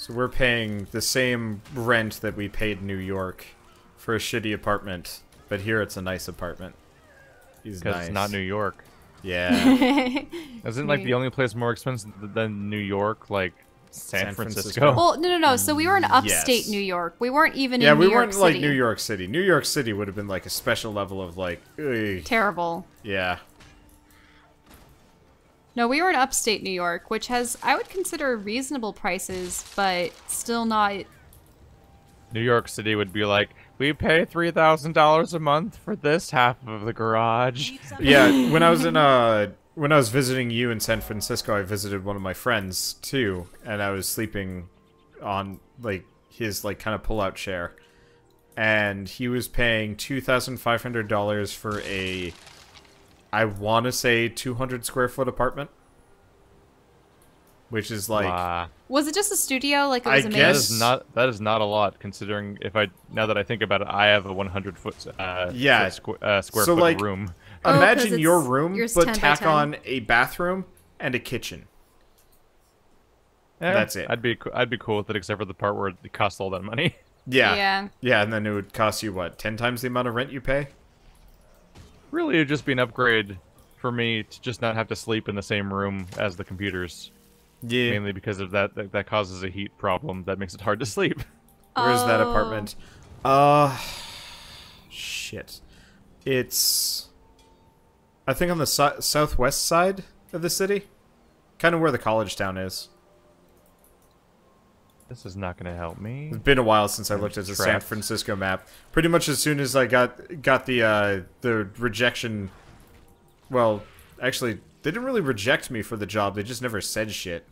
So we're paying the same rent that we paid in New York for a shitty apartment, but here it's a nice apartment. He's nice. Because it's not New York. Yeah. Isn't like the only place more expensive than New York, like San Francisco? Well, no. So we were in upstate New York. We weren't even in New York City. Yeah, we weren't like New York City. New York City would have been like a special level of like, ugh. Terrible. Yeah. No, we were in upstate New York, which has, I would consider, reasonable prices, but still not... New York City would be like, we pay $3,000 a month for this half of the garage. Yeah, when I was visiting you in San Francisco, I visited one of my friends too, and I was sleeping on like his like kind of pull-out chair, and he was paying $2,500 for a, I want to say 200 square foot apartment, which is like. Was it just a studio? Like it was I a guess that is not a lot considering now that I think about it, I have a 100-foot square so foot like, room. Imagine your room, but 10 by tack 10. on a bathroom and a kitchen. Yeah, that's it. I'd be cool with it, except for the part where it costs all that money. Yeah. Yeah, and then it would cost you what, 10 times the amount of rent you pay? Really, it'd just be an upgrade for me to just not have to sleep in the same room as the computers. Yeah. Mainly because of that causes a heat problem that makes it hard to sleep. Where's that apartment? Shit. It's, I think on the southwest side of the city. Kind of where the college town is. This is not going to help me. It's been a while since I looked at the San Francisco map. Pretty much as soon as I got the rejection. Well, actually, they didn't really reject me for the job. They just never said shit.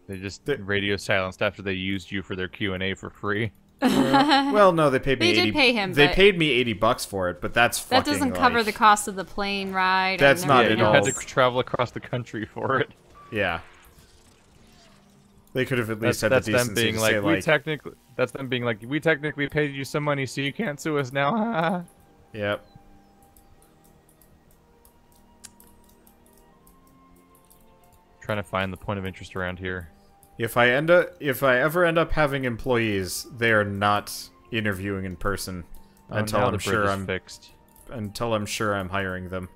They just radio silenced after they used you for their Q&A for free. Well, no, they paid me. They did pay him. They paid me $80 for it, but that's fucking. That doesn't cover the cost of the plane ride. That's not at all. You had to travel across the country for it. Yeah. They could have at least had the decency to say, like, that's them being like, we technically paid you some money, so you can't sue us now. Yep. Trying to find the point of interest around here. If I ever end up having employees, they are not interviewing in person until I'm sure I'm fixed. Until I'm sure I'm hiring them.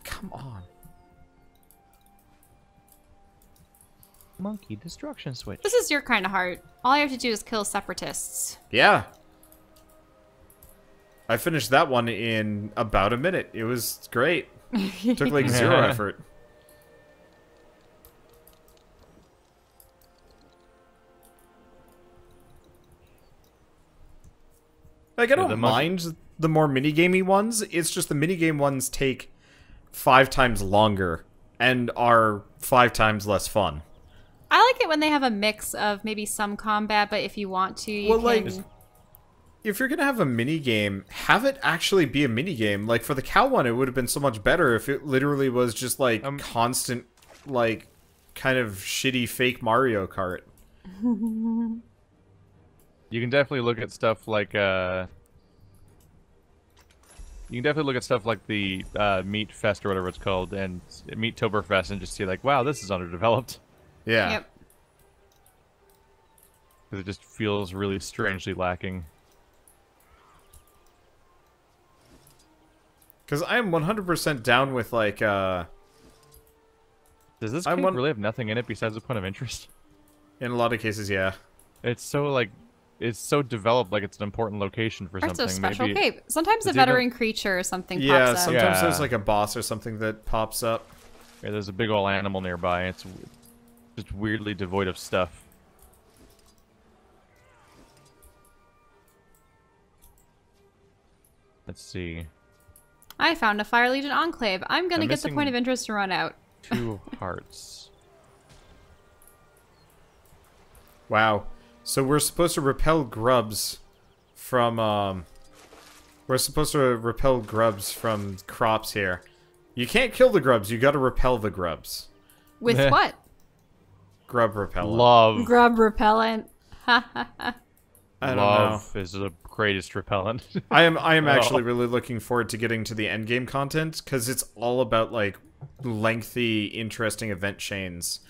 Come on. Monkey destruction switch. This is your kind of heart. All you have to do is kill separatists. Yeah. I finished that one in about a minute. It was great. Took like 0 effort. Like, I don't mind the more minigamey ones. It's just the minigame ones take 5 times longer and are 5 times less fun. I like it when they have a mix of maybe some combat, but if you want to, you can... like, if you're gonna have a minigame, have it actually be a minigame. Like, for the cow one, it would have been so much better if it literally was just, like, constant, like, kind of shitty fake Mario Kart. You can definitely look at stuff like the Meat Fest or whatever it's called, and Meattoberfest, and just see like, wow, this is underdeveloped. Yeah. Yep. Because it just feels really strangely lacking. Because I am 100% down with like. Does this game really have nothing in it besides a point of interest? In a lot of cases, yeah. It's so like. It's so developed, like it's an important location for something. It's a special maybe cape. Sometimes a veteran creature or something pops up. Yeah, sometimes there's like a boss or something that pops up. Yeah, there's a big old animal nearby. It's just weirdly devoid of stuff. Let's see. I found a Fire Legion Enclave. I'm gonna get the point of interest to run out. 2 hearts. Wow. So we're supposed to repel grubs from, crops here. You can't kill the grubs, you gotta repel the grubs. With what? Grub repellent. Love. Grub repellent. Ha ha ha. I don't Love know. is the greatest repellent. I am actually really looking forward to getting to the endgame content, because it's all about, like, lengthy, interesting event chains,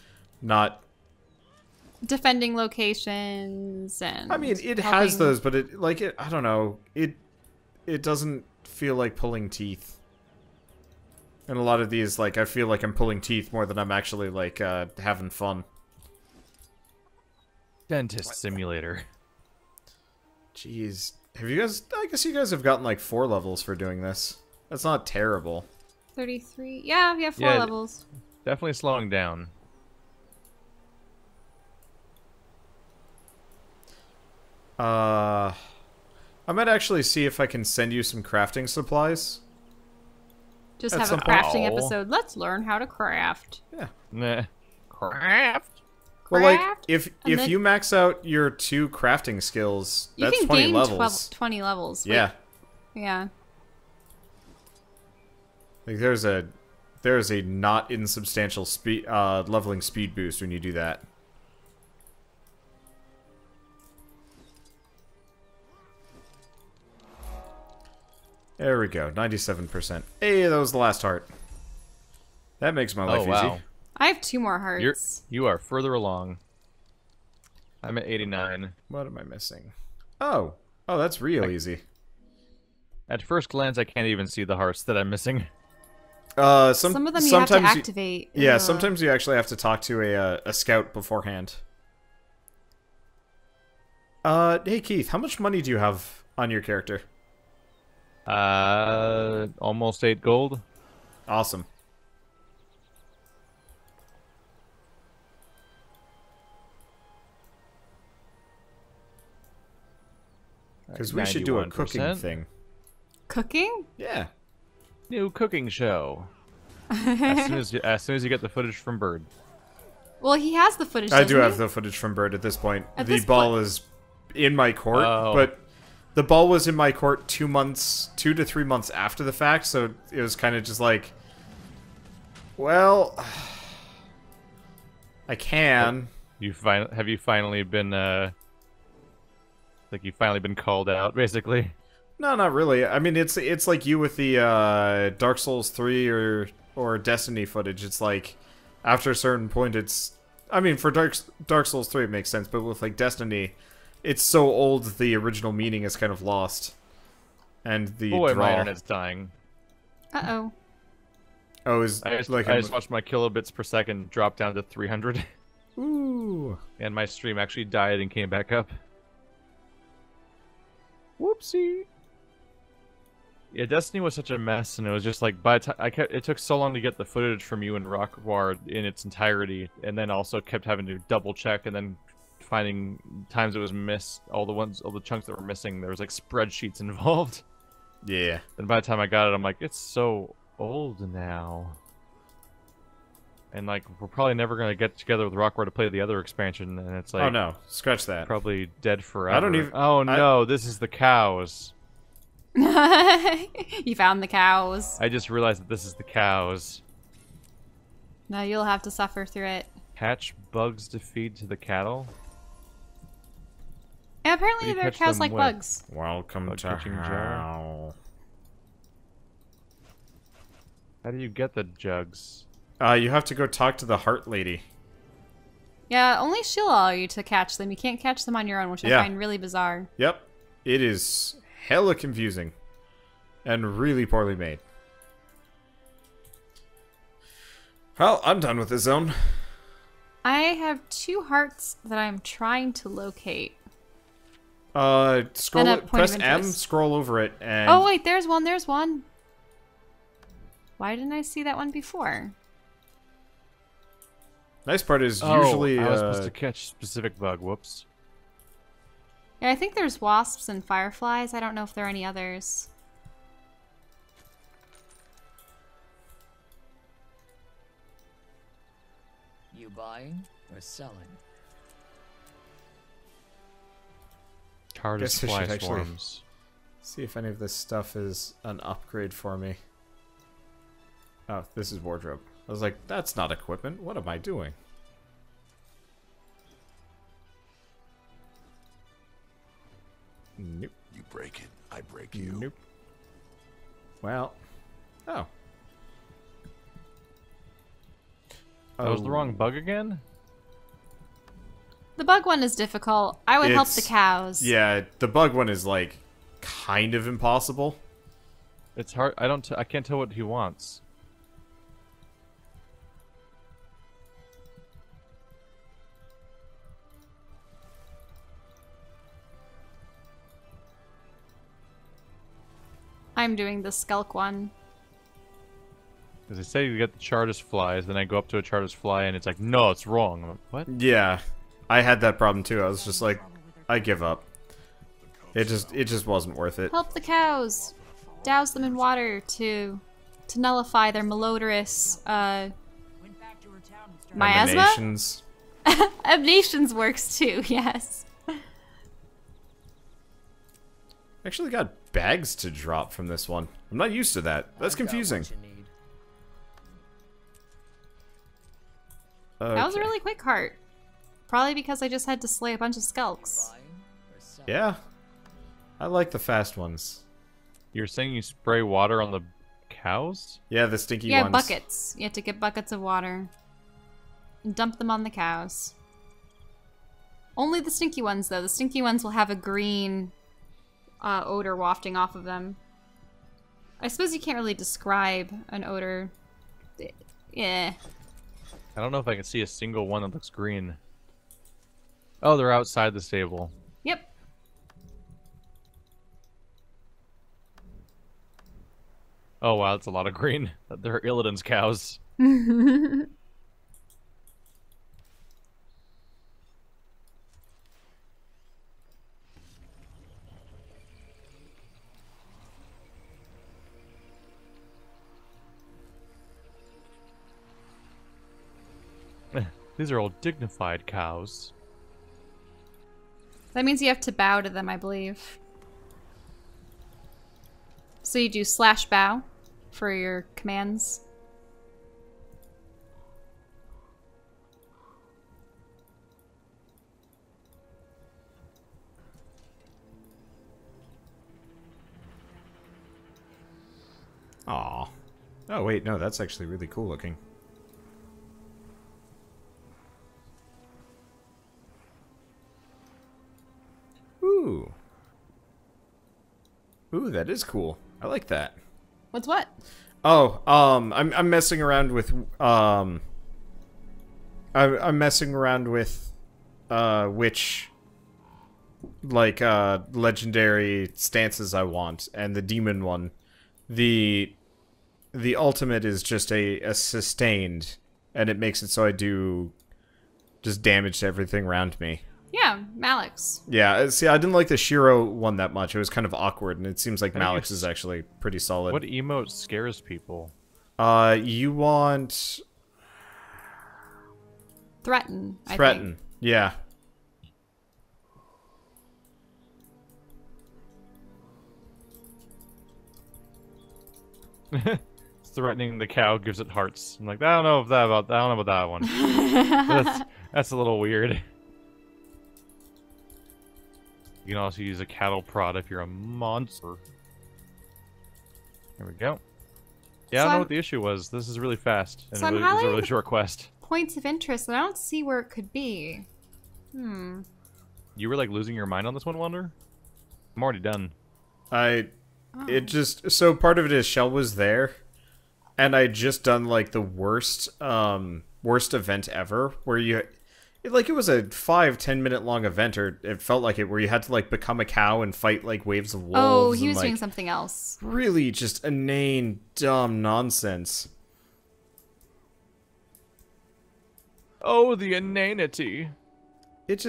not defending locations and. I mean, it helping. has those, but I don't know. It doesn't feel like pulling teeth. And a lot of these, like, I feel like I'm pulling teeth more than I'm actually, like, having fun. Dentist simulator. Jeez. Have you guys... I guess you guys have gotten, like, 4 levels for doing this. That's not terrible. 33. Yeah, we have 4 levels. Definitely slowing down. I might actually see if I can send you some crafting supplies. Just At have a some point. crafting episode. Let's learn how to craft. Yeah. Nah. Craft. Well, like, Craft, if then- you max out your 2 crafting skills, You that's can 20 gain levels. 20 levels. Yeah. Wait, yeah. Like, there's a not insubstantial speed leveling speed boost when you do that. There we go, 97%. Hey, that was the last heart. That makes my life easy. I have 2 more hearts. You are further along. I'm at 89. What am I missing? Oh, that's real easy. At first glance, I can't even see the hearts that I'm missing. Some of them you have to activate. Yeah, sometimes you actually have to talk to a scout beforehand. Hey Keith, how much money do you have on your character? Almost 8 gold. Awesome. Because we should do a cooking thing. Cooking? Yeah. New cooking show. as soon as you get the footage from Bird. Well, he has the footage. I do have he? the footage from Bird at this point. At the this ball is in my court, but the ball was in my court 2 to 3 months after the fact, so it was kind of just like, well, I can. Have you finally been like you've finally been called out, basically? No, not really. I mean, it's like you with the Dark Souls 3 or Destiny footage. It's like after a certain point, it's. I mean, for Dark Souls 3 it makes sense, but with like Destiny, it's so old the original meaning is kind of lost. And the boy, draw. my internet's dying. Uh-oh. Oh, I just watched my kilobits per second drop down to 300. Ooh. And my stream actually died and came back up. Whoopsie. Yeah, Destiny was such a mess, and it was just like by the time it took so long to get the footage from you and Rockward in its entirety, and then also kept having to double check, and then finding times it was missed, all the chunks that were missing. There was like spreadsheets involved. Yeah. And by the time I got it, I'm like, it's so old now. And like, we're probably never gonna get together with Rockward to play the other expansion, and it's like, Oh no, scratch that. probably dead forever. I don't even. Oh no, this is the cows. You found the cows. I just realized that this is the cows. Now you'll have to suffer through it. Hatch bugs to feed to the cattle. And apparently What do you their catch cows them like with? bugs. Welcome Bug to catching jar. hell. How do you get the jugs? You have to go talk to the heart lady. Yeah, only she'll allow you to catch them. You can't catch them on your own, which I find really bizarre. Yep. It is hella confusing. And really poorly made. Well, I'm done with this zone. I have 2 hearts that I'm trying to locate. Scroll And a it, point of press M, interest. scroll over it, and... Oh, wait, there's one. Why didn't I see that one before? Nice part is Oh, usually... I was supposed to catch specific bug. Whoops. Yeah, I think there's wasps and fireflies. I don't know if there are any others. You buying or selling? Hard as Guess I fly should actually- swarms. See if any of this stuff is an upgrade for me. Oh, this is wardrobe. I was like, that's not equipment. What am I doing? Nope. You break it, I break you. Nope. Well. Oh. That was the wrong bug again? The bug one is difficult. I would help the cows. Yeah, the bug one is like kind of impossible. It's hard. I can't tell what he wants. I'm doing the skulk one. Because they say you get the Chartist flies, then I go up to a Chartist fly and it's like, no, it's wrong. I'm like, what? Yeah, I had that problem too. I was just like, I give up. It just wasn't worth it. Help the cows. Douse them in water to nullify their malodorous miasma? Emanations. Emanations works too, yes. Actually got bags to drop from this one. I'm not used to that. That's confusing. That was a really quick heart. Probably because I just had to slay a bunch of skulks. Yeah. I like the fast ones. You're saying you spray water on the cows? Yeah, the stinky Yeah, ones. buckets. You have to get buckets of water. And dump them on the cows. Only the stinky ones, though. The stinky ones will have a green odor wafting off of them. I suppose you can't really describe an odor. Yeah. I don't know if I can see a single one that looks green. Oh, they're outside the stable. Yep. Oh wow, that's a lot of green. They're Illidan's cows. These are all dignified cows. That means you have to bow to them, I believe. So you do slash bow for your commands. Aw. Oh wait, no, that's actually really cool looking. Ooh. Ooh, that is cool. I like that. What's what? Oh, I'm messing around with I'm messing around with which like legendary stances I want, and the demon one, the ultimate is just a sustained, and it makes it so I do just damage to everything around me. Yeah, Malix. Yeah, see, I didn't like the Shiro one that much. It was kind of awkward, and it seems like Malix is actually pretty solid. What emote scares people? You want... Threaten, I Threaten, think. yeah. Threatening the cow gives it hearts. I'm like, I don't know about that one. That's a little weird. You can also use a cattle prod if you're a monster. There we go. Yeah, So I don't know what the issue was. This is really fast, and So I'm it was a highlighting really the- short quest. Points of interest, and I don't see where it could be. You were like losing your mind on this one, Wander? I'm already done. It just... So part of it is Shell was there, and I just done, like, the worst, worst event ever, where you... It was a 5-10 minute long event, or it felt like it, where you had to, like, become a cow and fight, like, waves of wolves. Oh, he and, was like, doing something else. really just inane, dumb nonsense. Oh, the inanity. It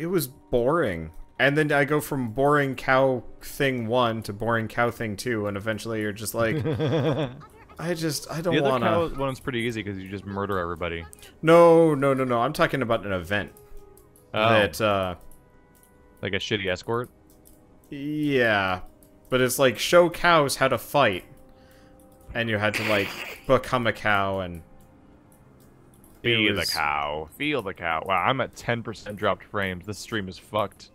was boring. And then I go from boring cow thing 1 to boring cow thing 2, and eventually you're just like, I don't The other wanna... cow one's pretty easy because you just murder everybody. No. I'm talking about an event. Oh. That, Like a shitty escort? yeah. But it's like, show cows how to fight. And you had to, like, become a cow and... Feel the was- cow. Feel the cow. Wow, I'm at 10% dropped frames. This stream is fucked.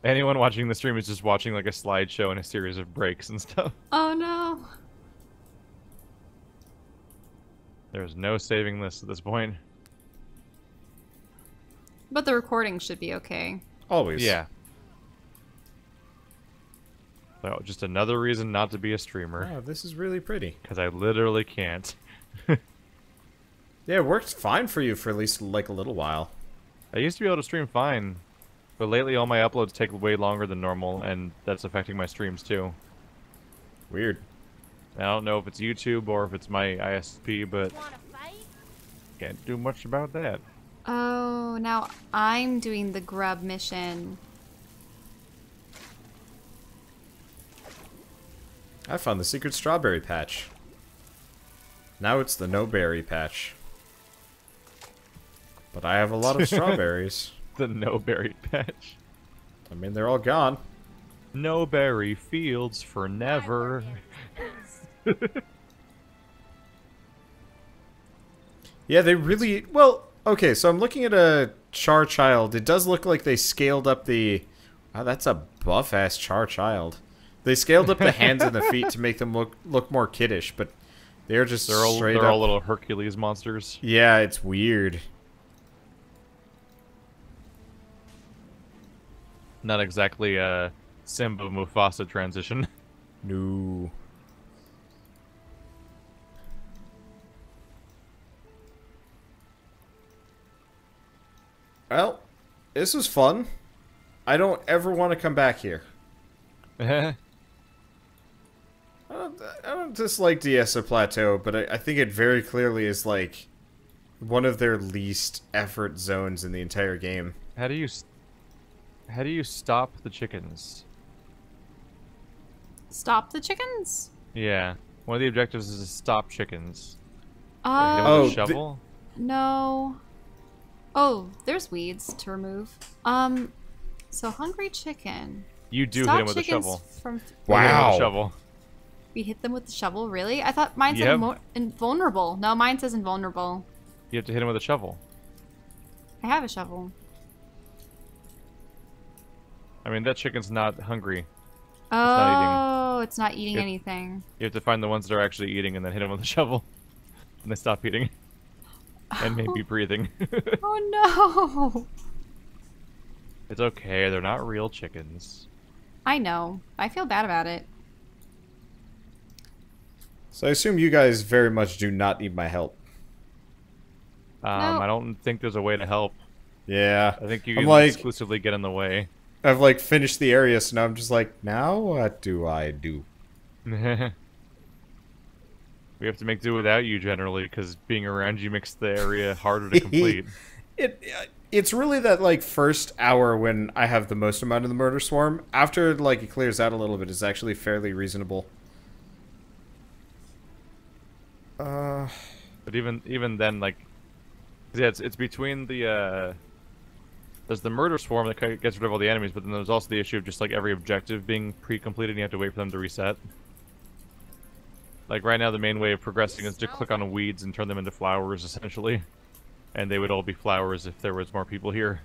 Anyone watching the stream is just watching like a slideshow and a series of breaks and stuff. Oh no. There's no saving this at this point. But the recording should be okay. Always. Yeah. So, just another reason not to be a streamer. Oh, this is really pretty. Because I literally can't. Yeah, it worked fine for you for at least like a little while. I used to be able to stream fine. But lately all my uploads take way longer than normal, and that's affecting my streams too. Weird. I don't know if it's YouTube or if it's my ISP, but can't do much about that. Oh, now I'm doing the grub mission. I found the secret strawberry patch. Now it's the no berry patch. But I have a lot of strawberries. The no berry patch. I mean, they're all gone. No berry fields for never. Yeah, they really... Well, okay, so I'm looking at a Char Child. It does look like they scaled up the... Wow, that's a buff-ass Char Child. They scaled up the hands and the feet to make them look more kiddish, but they're just They're all little Hercules monsters. Yeah, it's weird. Not exactly a Simba Mufasa transition. No. Well, this was fun. I don't ever want to come back here. I don't dislike Diesa Plateau, but I think it very clearly is like one of their least effort zones in the entire game. How do you stop the chickens? Stop the chickens? Yeah. One of the objectives is to stop chickens. Hit 'em Oh, with a shovel? no. Oh, there's weeds to remove. So hungry chicken. You do Stop hit him with a chickens shovel. From You hit 'em with Wow. a shovel. we hit them with the shovel, really? I thought mine said Yep. invulnerable. No, mine says invulnerable. You have to hit him with a shovel. I have a shovel. I mean, that chicken's not hungry. Oh, it's not eating It- anything. You have to find the ones that are actually eating and then hit them with a shovel. And they stop eating. And maybe breathing. Oh no! It's okay, they're not real chickens. I know. I feel bad about it. So I assume you guys very much do not need my help. No. I don't think there's a way to help. Yeah. I think you I'm can like- exclusively get in the way. I've like finished the area, so now I'm just like, now what do I do? We have to make do without you generally, because being around you makes the area harder to complete. It's really that like first hour when I have the most amount of the murder swarm. After like it clears out a little bit, it's actually fairly reasonable. But even then, like, yeah, it's between the there's the murder swarm that gets rid of all the enemies, but then there's also the issue of just like every objective being pre-completed and you have to wait for them to reset. Like right now, the main way of progressing is to click on weeds and turn them into flowers, essentially. And they would all be flowers if there was more people here.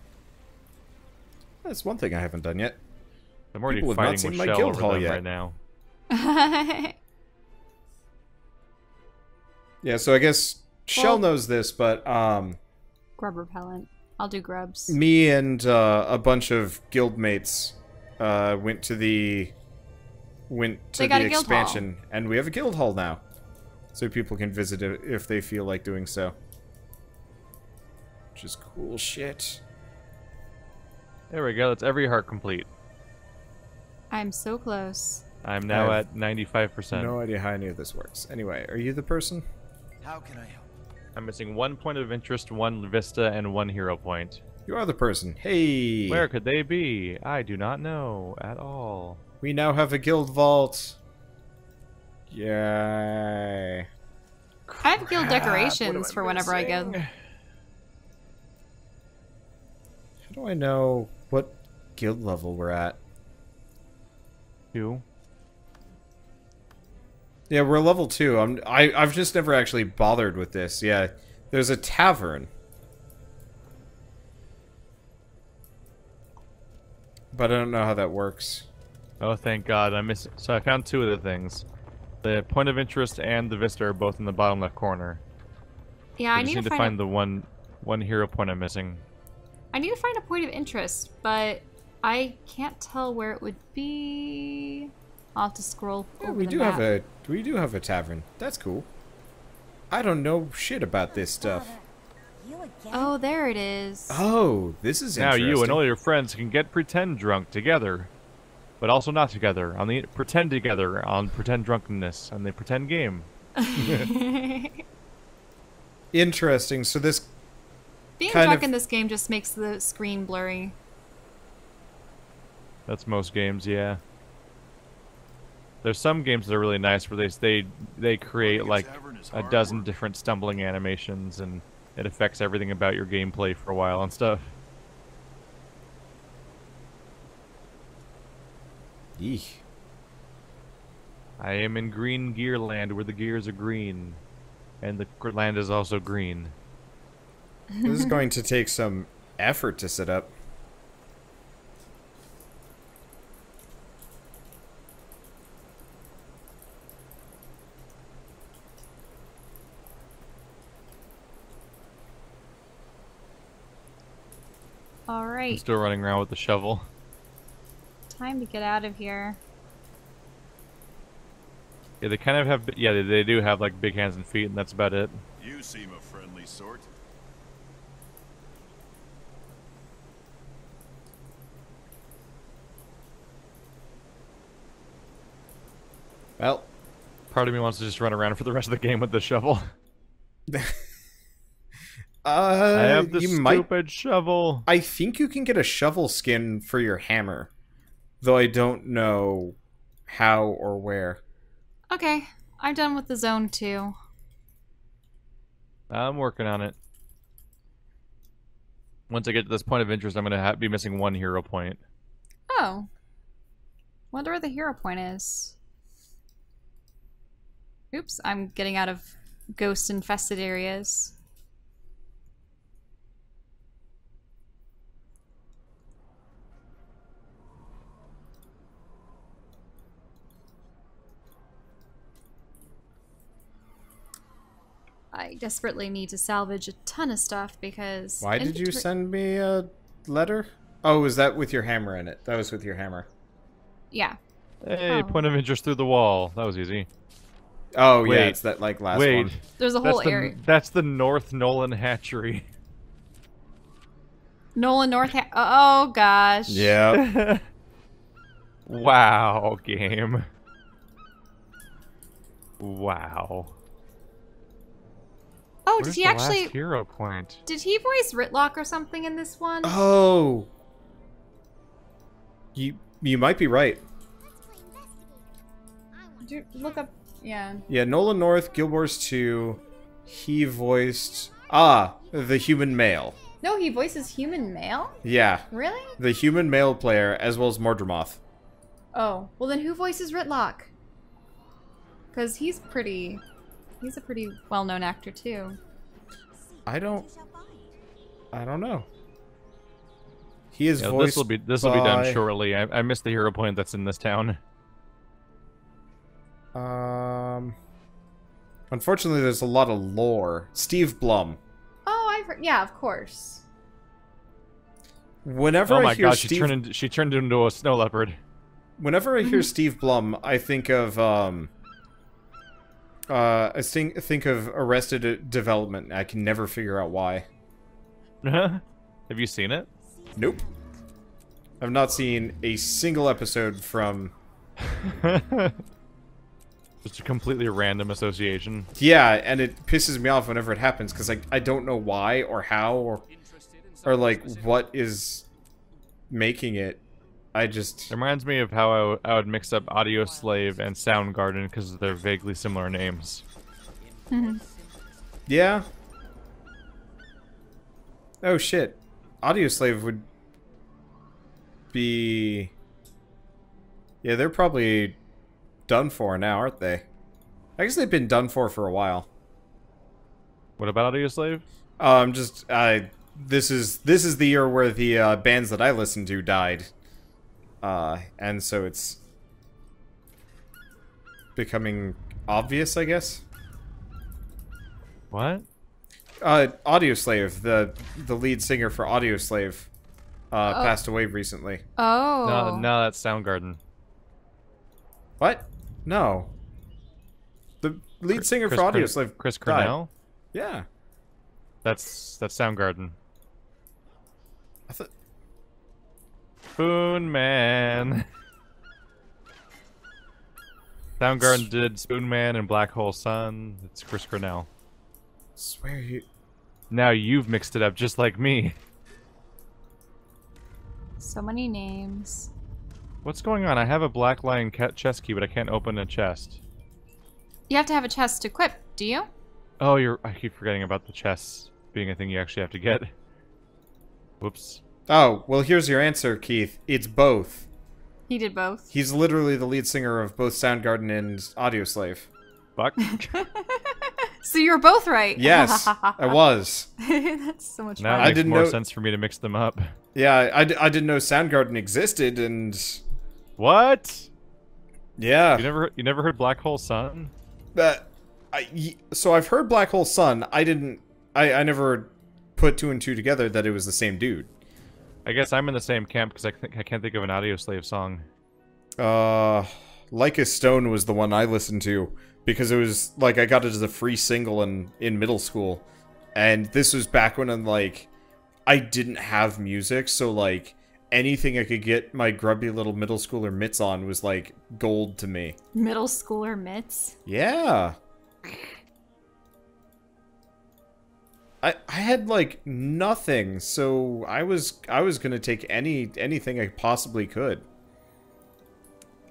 That's one thing I haven't done yet. I'm already People have not fighting seen with my Shell guild over hall them yet. right now. Yeah, so I guess Shell Well- knows this, but Grub repellent. I'll do grubs. me and a bunch of guildmates went to the They got a guild hall. expansion, and we have a guild hall now, so people can visit it if they feel like doing so. Which is cool shit. There we go. That's every heart complete. I'm so close. I'm now I have at 95%. No idea how any of this works. Anyway, are you the person? How can I help? I'm missing 1 point of interest, 1 vista, and 1 hero point. You are the person. Hey! Where could they be? I do not know at all. We now have a guild vault. Yay. I have guild What decorations am I for whenever I go. missing? How do I know what guild level we're at? 2. Yeah, we're level 2. I've just never actually bothered with this. Yeah, there's a tavern. But I don't know how that works. Oh, thank God. I missed. So I found 2 of the things. The point of interest and the vista are both in the bottom left corner. Yeah, I I just need to find. the one hero point I'm missing. I need to find a point of interest, but I can't tell where it would be. I'll have to scroll over we the do map. have a tavern. That's cool. I don't know shit about this stuff. Oh, there it is. Oh, this is Now interesting. you and all your friends can get pretend drunk together, but also not together. On the pretend together on pretend drunkenness on the pretend game. Interesting. So this Being kind drunk of- in this game just makes the screen blurry. That's most games, yeah. There's some games that are really nice where they create like a dozen different stumbling animations and it affects everything about your gameplay for a while and stuff. Eek. I am in green gear land where the gears are green. And the land is also green. This is going to take some effort to set up. All I'm right, still running around with the shovel. time to get out of here. Yeah, they kind of have. Yeah, they do have like big hands and feet, and that's about it. You seem a friendly sort. Well, Part of me wants to just run around for the rest of the game with the shovel. I have the you stupid shovel. I think you can get a shovel skin for your hammer, though I don't know how or where. Okay, I'm done with the zone 2. I'm working on it. Once I get to this point of interest, I'm gonna be missing one hero point. Oh. Wonder where the hero point is. Oops, I'm getting out of ghost-infested areas. I desperately need to salvage a ton of stuff because... Why did you send me a letter? Oh, was that with your hammer in it? That was with your hammer. Yeah. Hey, Oh. point of interest through the wall. That was easy. Oh, Wait. yeah, it's that, like, last Wait, one. There's a that's whole area. that's the North Nolan hatchery. Nolan North... oh, gosh. Yeah. Wow, game. Wow. Oh, Where's did he the actually... last hero point? Did he voice Ritlock or something in this one? Oh! You might be right. Look up... Yeah. Yeah, Nolan North, Guild Wars 2, he voiced... Ah, the human male. No, he voices human male? Yeah, Really? the human male player, as well as Mordramoth. Oh. Well, then who voices Ritlock? Because he's a pretty well-known actor, too. I don't know. He is Yeah, voiced this will be done by- shortly. I missed the hero point that's in this town. Unfortunately, there's a lot of lore. Steve Blum. Oh, I've heard... Yeah, of course. Whenever Oh I my hear god, Steve... she turned into a snow leopard. Whenever I hear Steve Blum, I think of, I think of Arrested Development. I can never figure out why. Have you seen it? Nope. I've not seen a single episode from... Just a completely random association. Yeah, and it pisses me off whenever it happens, because I don't know why, or how, or like, what is making it. I just... It reminds me of how I would mix up Audio Slave and Soundgarden because they're vaguely similar names. Yeah. Oh shit. Audioslave would be... Yeah, they're probably done for now, aren't they? I guess they've been done for a while. What about Audio Slave? This is the year where the bands that I listened to died. And so it's becoming obvious, I guess. What? Audioslave, the lead singer for Audioslave, passed away recently. Oh. No, that's Soundgarden. What? No. The lead singer for Audioslave Chris died. Cornell? Yeah. That's Soundgarden. I thought... Spoon Man. Soundgarden did Spoon Man and Black Hole Sun. It's Chris Cornell. Swear you... Now you've mixed it up just like me. So many names. What's going on? I have a black lion chest key, but I can't open a chest. You have to have a chest to equip, do you? Oh, I keep forgetting about the chests being a thing you actually have to get. Whoops. Oh, well, here's your answer, Keith. It's both. He did both. He's literally the lead singer of both Soundgarden and Audioslave. Fuck. So you were both right. Yes, I was. That's so much Now fun. it makes more sense for me to mix them up. Yeah, I didn't know Soundgarden existed, and... What? Yeah. You never heard Black Hole Sun? So I've heard Black Hole Sun. I never put two and two together that it was the same dude. I guess I'm in the same camp because I can't think of an Audioslave song. Like a Stone was the one I listened to because it was like I got it as a free single in middle school, and this was back when I didn't have music, so like anything I could get my grubby little middle schooler mitts on was like gold to me. Middle schooler mitts? Yeah. I had like nothing, so I was gonna take anything I possibly could.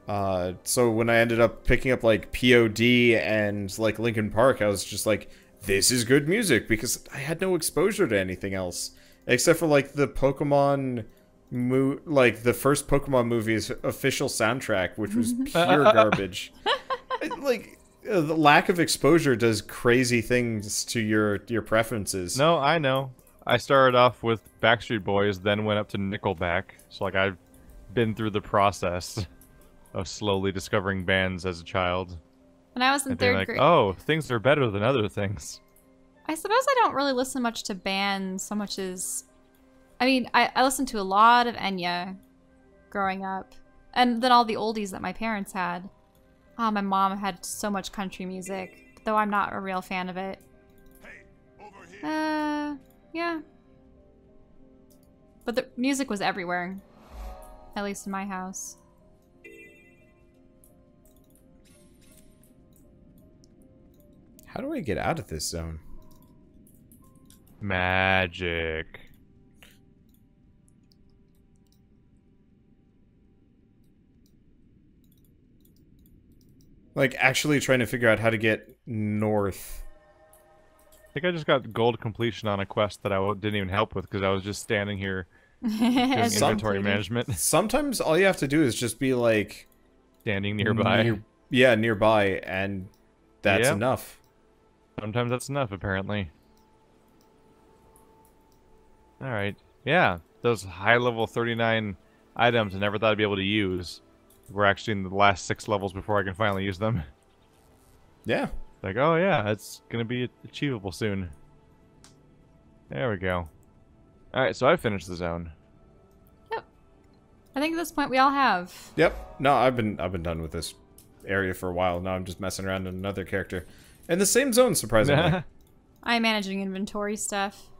So when I ended up picking up like POD and like Linkin Park, I was just like, this is good music because I had no exposure to anything else except for like the Pokemon like the first Pokemon movie's official soundtrack, which was pure garbage. Like the lack of exposure does crazy things to your preferences. No, I know. I started off with Backstreet Boys, then went up to Nickelback. So like I've been through the process of slowly discovering bands as a child. When I was in And being third like, grade. oh, things are better than other things. I suppose I don't really listen much to bands so much as... I mean, I listened to a lot of Enya growing up. And then all the oldies that my parents had. Oh, my mom had so much country music, though I'm not a real fan of it. Yeah. But the music was everywhere. At least in my house. How do I get out of this zone? Magic. Like, actually trying to figure out how to get north. I think I just got gold completion on a quest that I didn't even help with because I was just standing here doing As inventory included. management. Sometimes all you have to do is just be like... Standing nearby. Nearby, and that's Yep. enough. Sometimes that's enough, apparently. Alright. Yeah, those high-level 39 items I never thought I'd be able to use were actually in the last 6 levels before I can finally use them. Yeah. Like, oh yeah, it's gonna be achievable soon. There we go. Alright, so I finished the zone. I think at this point we all have. Yep. No, I've been done with this area for a while. Now I'm just messing around in another character. In the same zone, surprisingly. I'm managing inventory stuff.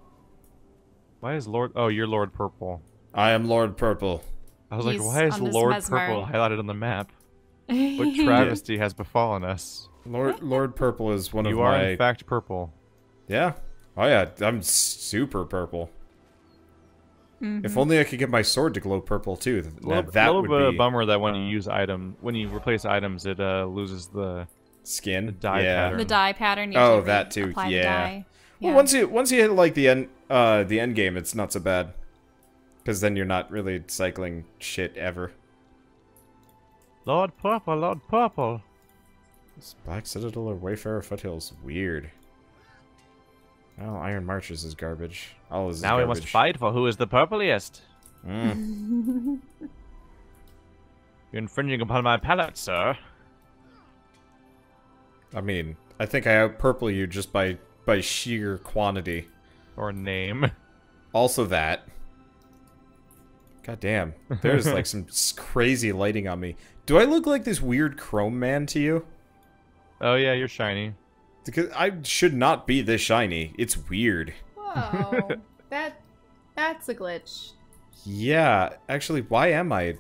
Why is Lord... Oh, you're Lord Purple. I am Lord Purple. I was like, He's why is on this Lord mesmer. Purple highlighted on the map? What travesty has befallen us? Lord Purple is one of You my... are, in fact, purple. Yeah. Oh yeah, I'm super purple. If only I could get my sword to glow purple too. That would a be bummer that when you replace items, it loses the skin. dye pattern. The dye pattern. You Oh, have to that too, apply the yeah. dye. Well, once you hit like the end game, it's not so bad. Because then you're not really cycling shit ever. Lord Purple, Lord Purple. This Black Citadel or Wayfarer Foothills, weird. Well, Iron Marches is garbage. All this is Now we garbage. must fight for who is the purpliest. Mm. You're infringing upon my palate, sir. I mean, I think I out-purple you just by by sheer quantity. Or name. Also that. God damn. There's like some crazy lighting on me. Do I look like this weird chrome man to you? Oh yeah, you're shiny. Because I should not be this shiny. It's weird. Whoa. That's a glitch. Yeah. Actually, why am I?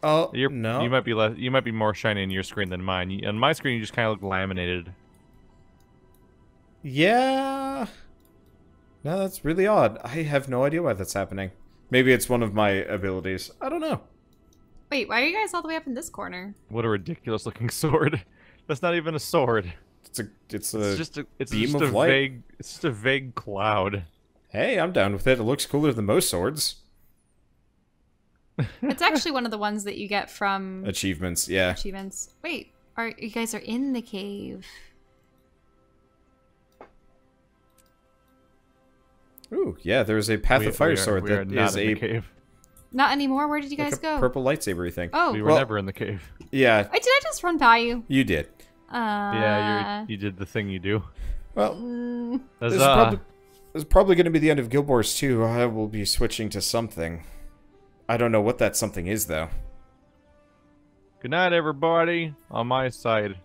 No. You might be less. You might be more shiny in your screen than mine. On my screen, you just kind of look laminated. Yeah. No, that's really odd. I have no idea why that's happening. Maybe it's one of my abilities. I don't know. Wait, why are you guys all the way up in this corner? What a ridiculous looking sword. That's not even a sword. It's just a beam of light. It's just a vague cloud. Hey, I'm down with it. It looks cooler than most swords. It's actually one of the ones that you get from Achievements, yeah. achievements. Wait, you guys are in the cave? Ooh, yeah, there's a Path of Fire sword we are that not is in the a cave. Not anymore. Where did you guys like a go? purple lightsaber thing. Oh, We were never in the cave. Yeah, wait, did I just run by you? you did. Yeah, you did the thing you do. Well, Huzzah. this is probably going to be the end of Guild Wars 2. I will be switching to something. I don't know what that something is, though. Good night, everybody. On my side,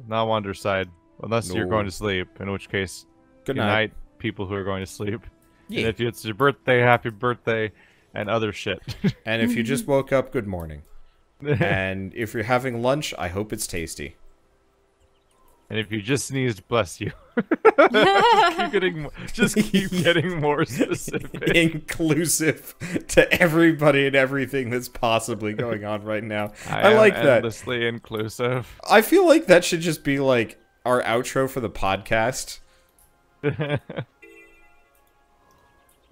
not Wander's side, unless you're No. going to sleep. In which case, Good night. people who are going to sleep. Yeah. And if it's your birthday, happy birthday, and other shit. And if you just woke up, good morning. And if you're having lunch, I hope it's tasty. And if you just sneezed, bless you. just keep getting more specific. Inclusive to everybody and everything that's possibly going on right now. I am like that. endlessly inclusive. I feel like that should just be like our outro for the podcast.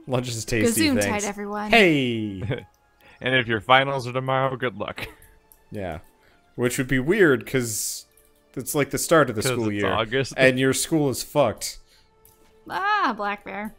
Lunch is tasty, Gazoom thanks. tight, everyone. Hey! And if your finals are tomorrow, good luck. Yeah. Which would be weird, because it's like the start of the 'Cause school it's year. August. And your school is fucked. Ah, black bear.